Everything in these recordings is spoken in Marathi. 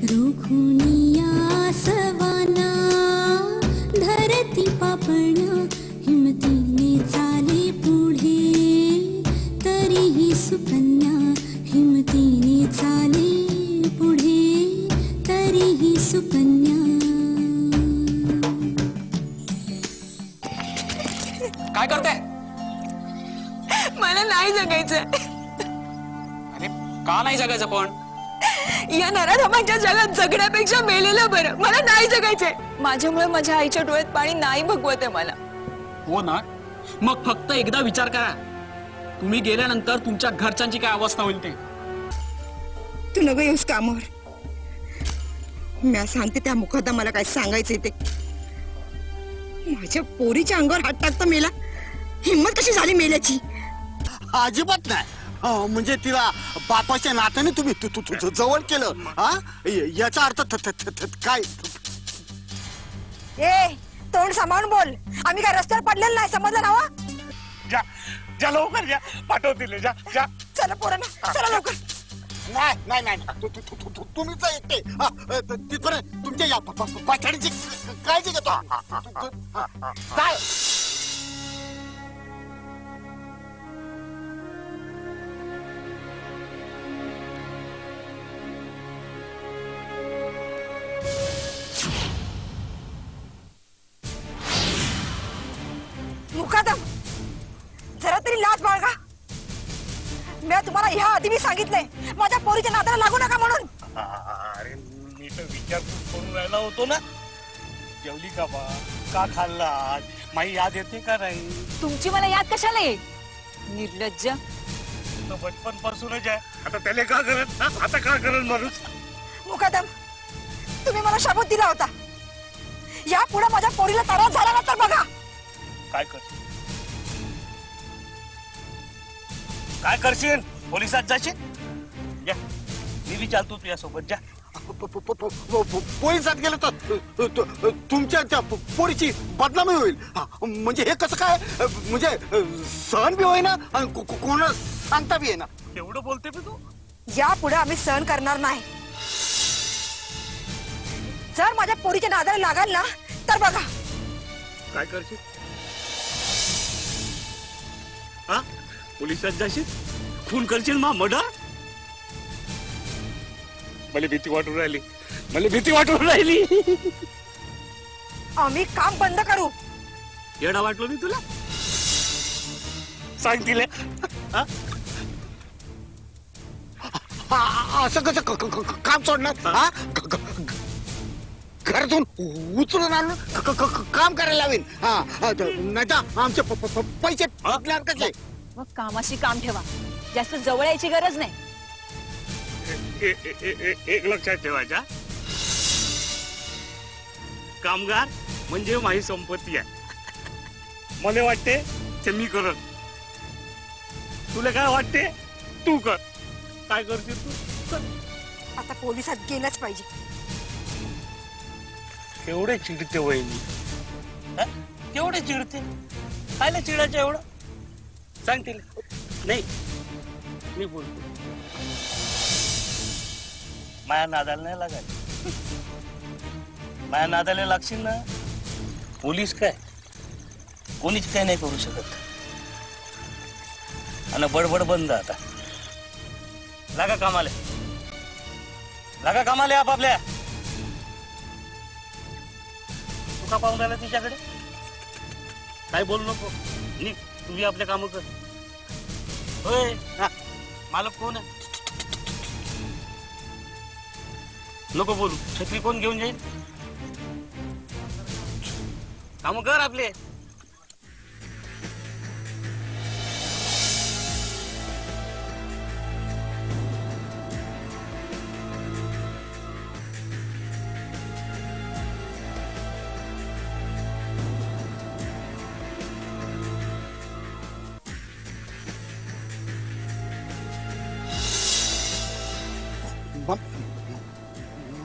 रोखुनिया सवाना धरती पापण्या हिमतीने चाले पुढे तरीही सुकन्या हिमतीने चाले पुढे तरीही सुकन्या. काय करते? मला नाही जगायचंय. अरे का नाही जगायचं पण? या नराधमांच्या जगात जगण्यापेक्षा मेलेलं बरं. मला नाही जगायचंय. माझ्यामुळे माझ्या आईच्या डोळ्यात पाणी नाही भगवत आहे मला. हो ना, मग फक्त एकदा विचार करा, तुम्ही गेल्यानंतर तुमच्या घरच्यांची काय अवस्था होईल ते. तू नको येऊस कामावर. मी सांगते त्या मुखात मला काय सांगायचंय ते. माझ्या पोरीच्या अंगावर हात टाकता मेला. हिम्मत कशी झाली मेल्याची? अजिबात नाही. म्हणजे तिला बापाच्या नात्याने तुम्ही जवळ केलं, याचा अर्थ काय? ए तोंड सांभाळून बोल. आम्ही काय रस्त्यावर पडलेलं नाही, समजलं ना? जा जा लवकर जा, पाठवतील. जा जा चला पोरांना, चला लवकर. नाही नाही नाही, तुम्ही जा एकटे. तिथपर्यंत तुमच्या या पाठवण्याची काळजी घेतो. काय मुकादम, जरा तरी लाज बाळगा. मी तुम्हाला ह्या आधी मी सांगितलंय माझ्या पोरीच्या नादाला लागू नका म्हणून. अरे मी तर विचारपूस करून राहिला होतो ना. जेवली का बा? का खाल्ला? माई याद येते का नाही? तुमची मला याद कशाला येईल? निर्लज्ज. तो बचपन पासूनच आहे. आता त्याला का करत? आता का करत माणूस? मुकादम, तुम्ही मला शाबूत दिला होता. या पुढे माझ्या पोरीला त्रास झाला ना तर बघा. काय करशील? काय करशील? पोलिसात जाशील? जा, मी विचारतो तुझ्यासोबत. जा. पोलिसात गेलो तर तुमच्या त्या पोरीची बदनामी होईल. म्हणजे हे कसं काय? म्हणजे सहन बी होईना आणि कोणाला सांगता बी येईना. एवढं बोलते मी तू? या पुढे आम्ही सहन करणार नाही. जर माझ्या पोरीच्या नादाला लागाल ना तर बघा. काय करशील? पोलिसात जाशील? खून करशील? मर्डर? मला भीती वाटून राहिली. मला भीती वाटून राहिली. आम्ही काम बंद करू. येडा वाटलो मी तुला? सांग तिला. असं कसं काम सोडणार? घरातून उचलून आणून काम करायला लावेन. नाही तर आमचे पैसे आपल्याला कसले? मग कामाशी काम ठेवा. जास्त जवळ यायची गरज नाही. एक लक्षात ठेवायचा, कामगार म्हणजे माझी संपत्ती आहे. मला वाटते ते मी करत. तुला काय वाटते? तू कर. काय करशील तू? आता पोलिसात गेलंच पाहिजे. एवढे चिडते वहिनी? एवढे चिडते? कायला चिडायचं एवढं? सांग तिला. नाही, मी बोलतो. माया नादाला नाही लागायचं. माया नादाला लागशील ना, पोलीस काय कोणीच काय नाही करू शकत. आणि बडबड बंद. आता लागा कामाला. लागा कामाला आपापल्या. तू का पाहून राहिला तिच्याकडे? काय बोलू नको. नी तुम्ही आपले काम कर. होय, मालक कोण आहे? नको बोलू. छत्री कोण घेऊन जाईल? काम कर आपले.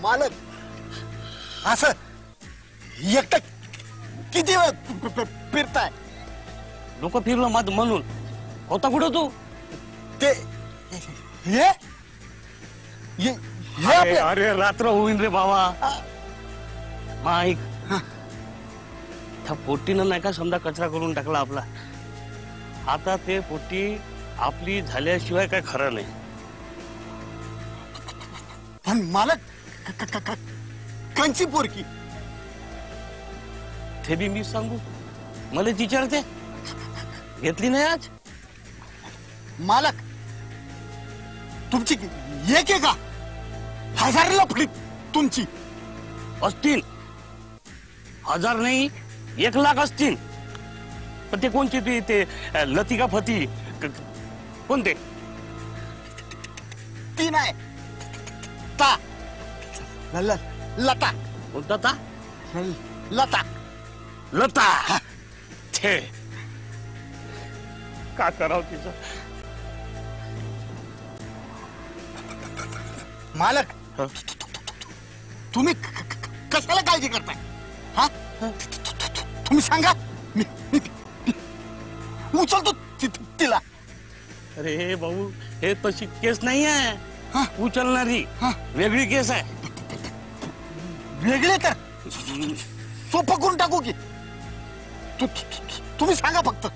मालक असं एकटं किती वेळ फिरताय? नको फिरलो मत म्हणून. होता कुठं तू? ते हे आपलं अरे रात्र होईन रे बाबा. माईक त्या पोट्टीनं नाही का समजा कचरा करून टाकला आपला. आता ते पोट्टी आपली झाल्याशिवाय काय खरं नाही. पण मालक कंची पोरकी ते बी मी सांगू मला विचारते घेतली नाही आज. मालक तुमची एक आहे का 1000 लफडी तुमची. असतील 1000 नाही 1,00,000 असतील. पण ते कोणची ते लतिका फती कोणते. ती नाही ता लता कोणता ता लता लता. ते का करावं तिचं. मालक हं? तुम्ही कशाला काळजी करताय हा तुम्ही सांगा मी उचलतो तिला. अरे भाऊ हे तशी केस नाही हा? आहे उचलणारी. हा? वेगळी केस आहे. वेगळे तर सोपं करून टाकू की तुम्ही सांगा फक्त.